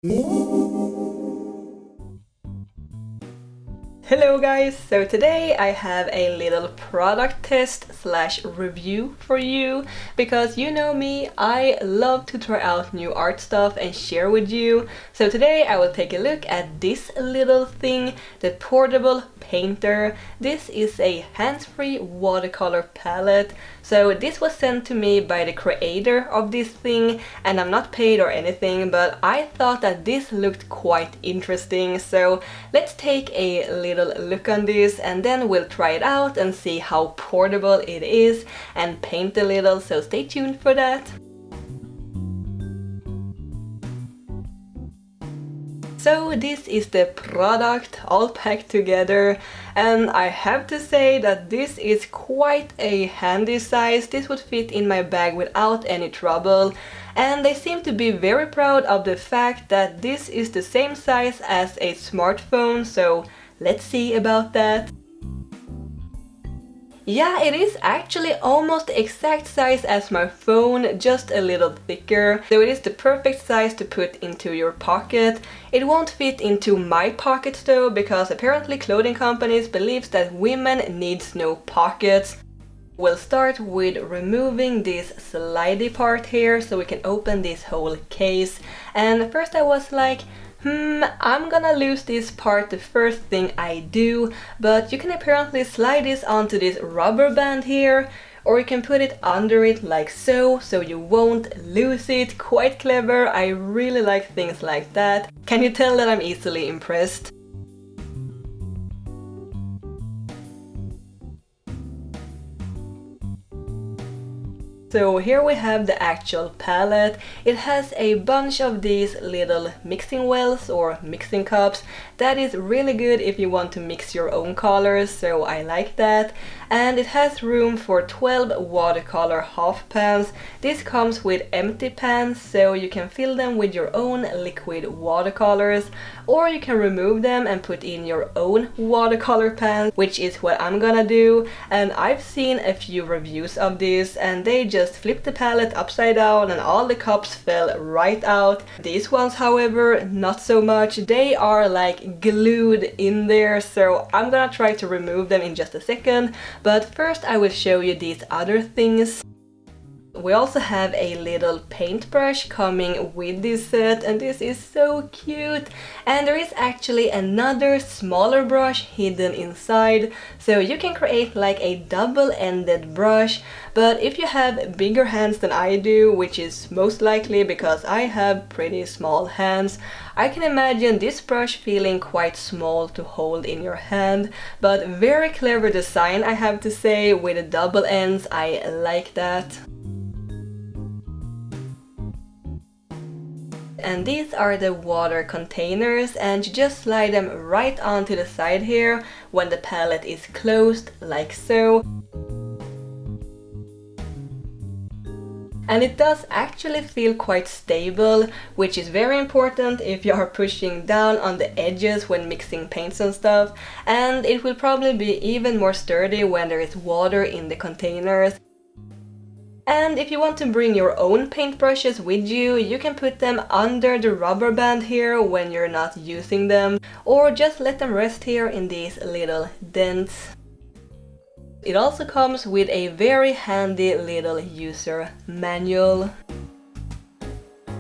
Hello guys, so today I have a little product test slash review for you because you know me, I love to try out new art stuff and share with you. So today I will take a look at this little thing, the portable painter. This is a hands-free watercolor palette. So this was sent to me by the creator of this thing and I'm not paid or anything, but I thought that this looked quite interesting. So let's take a little look on this and then we'll try it out and see how portable it is and paint a little, so stay tuned for that. So this is the product all packed together, and I have to say that this is quite a handy size. This would fit in my bag without any trouble, and they seem to be very proud of the fact that this is the same size as a smartphone, so let's see about that. Yeah, it is actually almost the exact size as my phone, just a little thicker. So it is the perfect size to put into your pocket. It won't fit into my pocket though, because apparently clothing companies believe that women needs no pockets. We'll start with removing this slidey part here so we can open this whole case. And first I was like, I'm gonna lose this part the first thing I do, but you can apparently slide this onto this rubber band here, or you can put it under it like so you won't lose it. Quite clever, I really like things like that. Can you tell that I'm easily impressed? So here we have the actual palette. It has a bunch of these little mixing wells or mixing cups. That is really good if you want to mix your own colors, so I like that. And it has room for 12 watercolor half pans. This comes with empty pans, so you can fill them with your own liquid watercolors, or you can remove them and put in your own watercolor pans, which is what I'm gonna do. And I've seen a few reviews of this and they just flipped the palette upside down and all the cups fell right out. These ones, however, not so much. They are like glued in there, so I'm gonna try to remove them in just a second. But first I will show you these other things. We also have a little paintbrush coming with this set, and this is so cute. And there is actually another smaller brush hidden inside, so you can create like a double-ended brush. But if you have bigger hands than I do, which is most likely because I have pretty small hands, I can imagine this brush feeling quite small to hold in your hand. But very clever design, I have to say, with the double ends. I like that. And these are the water containers, and you just slide them right onto the side here when the palette is closed, like so. And it does actually feel quite stable, which is very important if you are pushing down on the edges when mixing paints and stuff. And it will probably be even more sturdy when there is water in the containers. And if you want to bring your own paintbrushes with you, you can put them under the rubber band here when you're not using them, or just let them rest here in these little dents. It also comes with a very handy little user manual.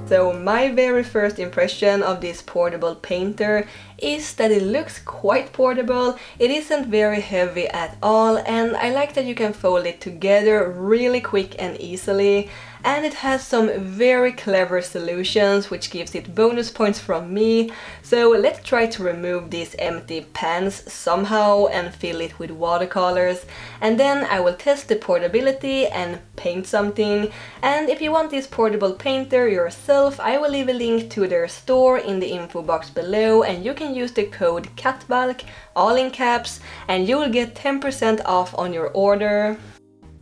So my very first impression of this portable painter is that it looks quite portable. It isn't very heavy at all, and I like that you can fold it together really quick and easily. And it has some very clever solutions, which gives it bonus points from me. So let's try to remove these empty pans somehow and fill it with watercolors. And then I will test the portability and paint something. And if you want this portable painter yourself, I will leave a link to their store in the info box below, and you can use the code Kattvalk, all in caps, and you will get 10% off on your order.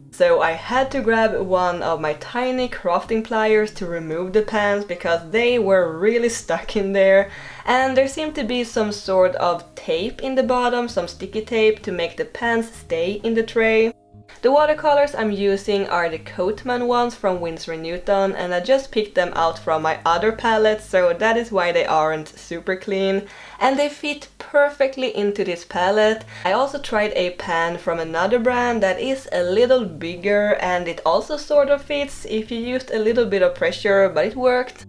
So I had to grab one of my tiny crafting pliers to remove the pans because they were really stuck in there. And there seemed to be some sort of tape in the bottom, some sticky tape to make the pans stay in the tray. The watercolors I'm using are the Coatman ones from Winsor Newton, and I just picked them out from my other palette, so that is why they aren't super clean. And they fit perfectly into this palette. I also tried a pan from another brand that is a little bigger, and it also sort of fits if you used a little bit of pressure, but it worked.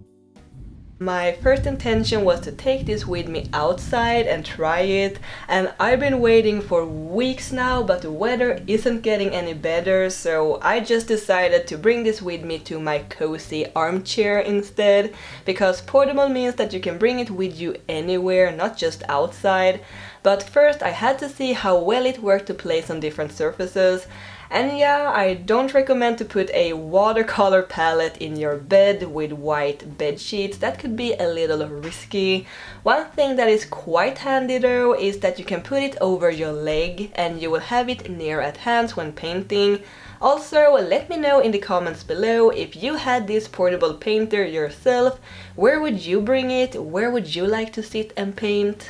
My first intention was to take this with me outside and try it, and I've been waiting for weeks now, but the weather isn't getting any better, so I just decided to bring this with me to my cozy armchair instead, because portable means that you can bring it with you anywhere, not just outside. But first I had to see how well it worked to place on different surfaces. And yeah, I don't recommend to put a watercolor palette in your bed with white bed sheets. That could be a little risky. One thing that is quite handy though is that you can put it over your leg and you will have it near at hand when painting. Also, let me know in the comments below if you had this portable painter yourself. Where would you bring it? Where would you like to sit and paint?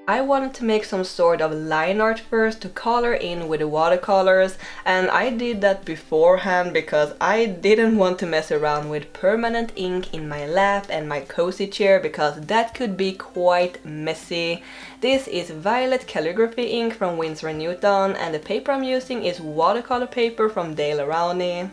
I wanted to make some sort of line art first to color in with the watercolors, and I did that beforehand because I didn't want to mess around with permanent ink in my lap and my cozy chair because that could be quite messy. This is violet calligraphy ink from Winsor Newton, and the paper I'm using is watercolor paper from Daler-Rowney.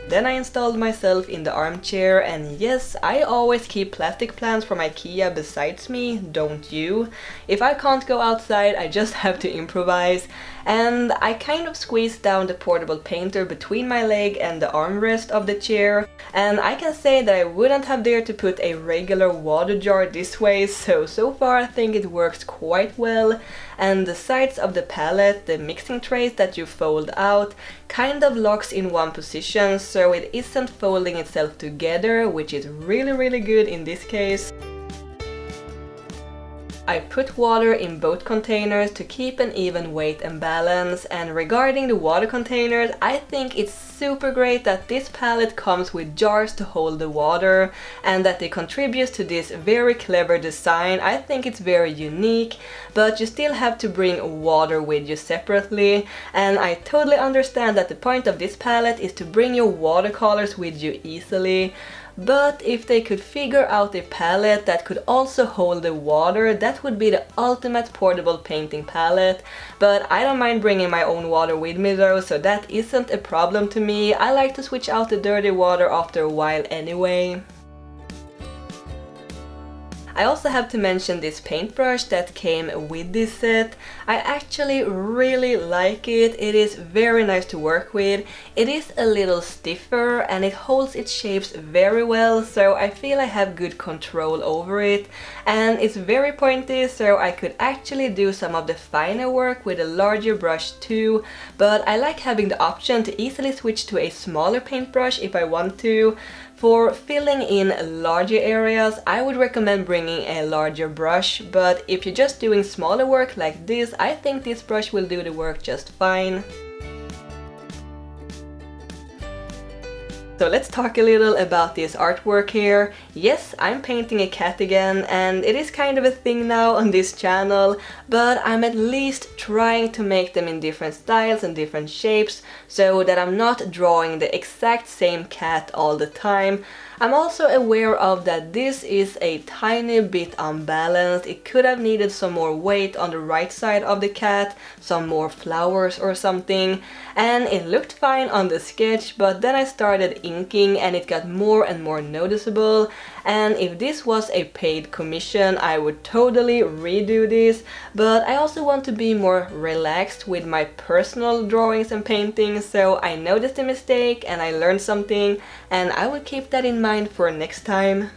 Then I installed myself in the armchair, and yes, I always keep plastic plants from IKEA besides me, don't you? If I can't go outside, I just have to improvise. And I kind of squeezed down the portable painter between my leg and the armrest of the chair, and I can say that I wouldn't have dared to put a regular water jar this way, so far I think it works quite well. And the sides of the palette, the mixing trays that you fold out, kind of locks in one position, so it isn't folding itself together, which is really good in this case. I put water in both containers to keep an even weight and balance, and regarding the water containers, I think it's super great that this palette comes with jars to hold the water and that it contributes to this very clever design. I think it's very unique, but you still have to bring water with you separately, and I totally understand that the point of this palette is to bring your watercolors with you easily. But if they could figure out a palette that could also hold the water, that would be the ultimate portable painting palette. But I don't mind bringing my own water with me though, so that isn't a problem to me. I like to switch out the dirty water after a while anyway. I also have to mention this paintbrush that came with this set. I actually really like it. It is very nice to work with. It is a little stiffer and it holds its shapes very well, so I feel I have good control over it. And it's very pointy, so I could actually do some of the finer work with a larger brush too. But I like having the option to easily switch to a smaller paintbrush if I want to. For filling in larger areas, I would recommend bringing a larger brush, but if you're just doing smaller work like this, I think this brush will do the work just fine. So let's talk a little about this artwork here. Yes, I'm painting a cat again, and it is kind of a thing now on this channel, but I'm at least trying to make them in different styles and different shapes, so that I'm not drawing the exact same cat all the time. I'm also aware of that this is a tiny bit unbalanced. It could have needed some more weight on the right side of the cat, some more flowers or something, and it looked fine on the sketch, but then I started inking and it got more and more noticeable. And if this was a paid commission, I would totally redo this, but I also want to be more relaxed with my personal drawings and paintings, so I noticed the mistake and I learned something, and I will keep that in mind for next time.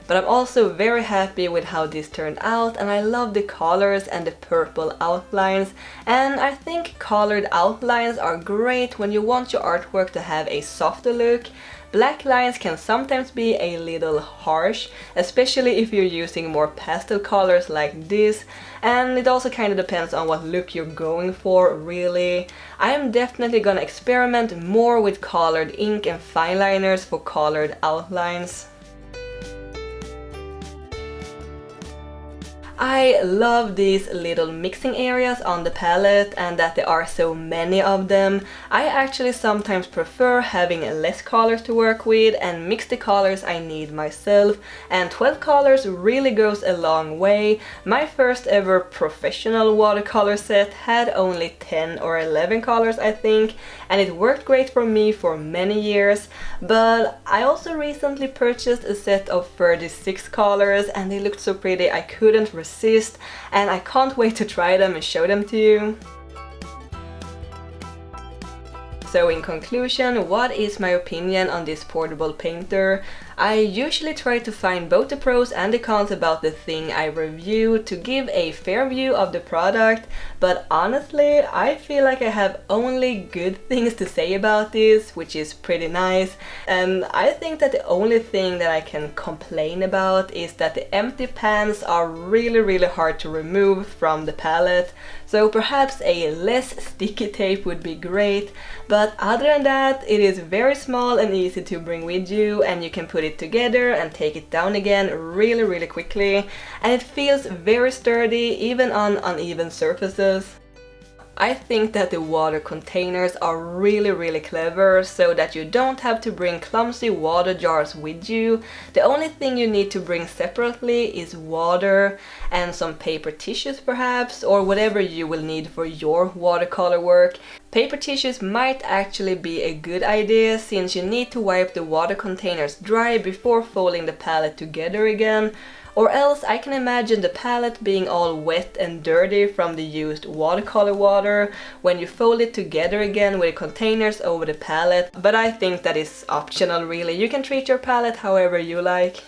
But I'm also very happy with how this turned out, and I love the colors and the purple outlines, and I think colored outlines are great when you want your artwork to have a softer look. Black lines can sometimes be a little harsh, especially if you're using more pastel colors like this, and it also kind of depends on what look you're going for, really. I'm definitely gonna experiment more with colored ink and fine liners for colored outlines. I love these little mixing areas on the palette and that there are so many of them. I actually sometimes prefer having less colors to work with and mix the colors I need myself, and 12 colors really goes a long way. My first ever professional watercolor set had only 10 or 11 colors, I think, and it worked great for me for many years. But I also recently purchased a set of 36 colors and they looked so pretty I couldn't resist, and I can't wait to try them and show them to you. So in conclusion, what is my opinion on this portable painter? I usually try to find both the pros and the cons about the thing I review to give a fair view of the product, but honestly, I feel like I have only good things to say about this, which is pretty nice. And I think that the only thing that I can complain about is that the empty pans are really hard to remove from the palette, so perhaps a less sticky tape would be great, but other than that, it is very small and easy to bring with you, and you can put it together and take it down again really quickly, and it feels very sturdy even on uneven surfaces. I think that the water containers are really clever, so that you don't have to bring clumsy water jars with you. The only thing you need to bring separately is water and some paper tissues perhaps, or whatever you will need for your watercolor work. Paper tissues might actually be a good idea, since you need to wipe the water containers dry before folding the palette together again. Or else I can imagine the palette being all wet and dirty from the used watercolor water when you fold it together again with the containers over the palette, but I think that is optional really. You can treat your palette however you like.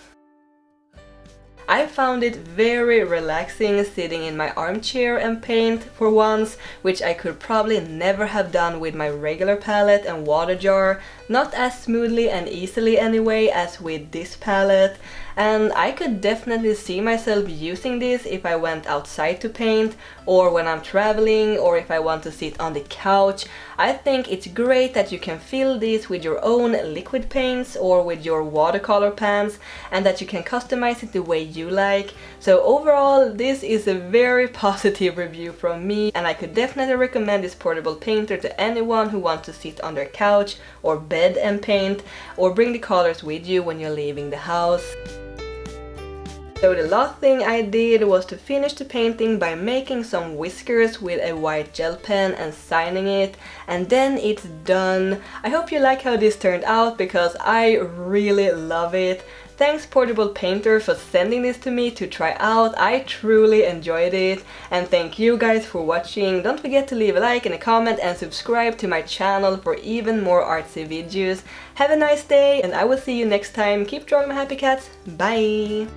I found it very relaxing sitting in my armchair and paint for once, which I could probably never have done with my regular palette and water jar, not as smoothly and easily anyway as with this palette. And I could definitely see myself using this if I went outside to paint, or when I'm traveling, or if I want to sit on the couch. I think it's great that you can fill these with your own liquid paints or with your watercolor pans, and that you can customize it the way you like. So overall, this is a very positive review from me, and I could definitely recommend this portable painter to anyone who wants to sit on their couch or bed and paint, or bring the colors with you when you're leaving the house. So the last thing I did was to finish the painting by making some whiskers with a white gel pen and signing it, and then it's done. I hope you like how this turned out, because I really love it. Thanks Portable Painter for sending this to me to try out. I truly enjoyed it, and thank you guys for watching. Don't forget to leave a like and a comment and subscribe to my channel for even more artsy videos. Have a nice day, and I will see you next time. Keep drawing my happy cats. Bye!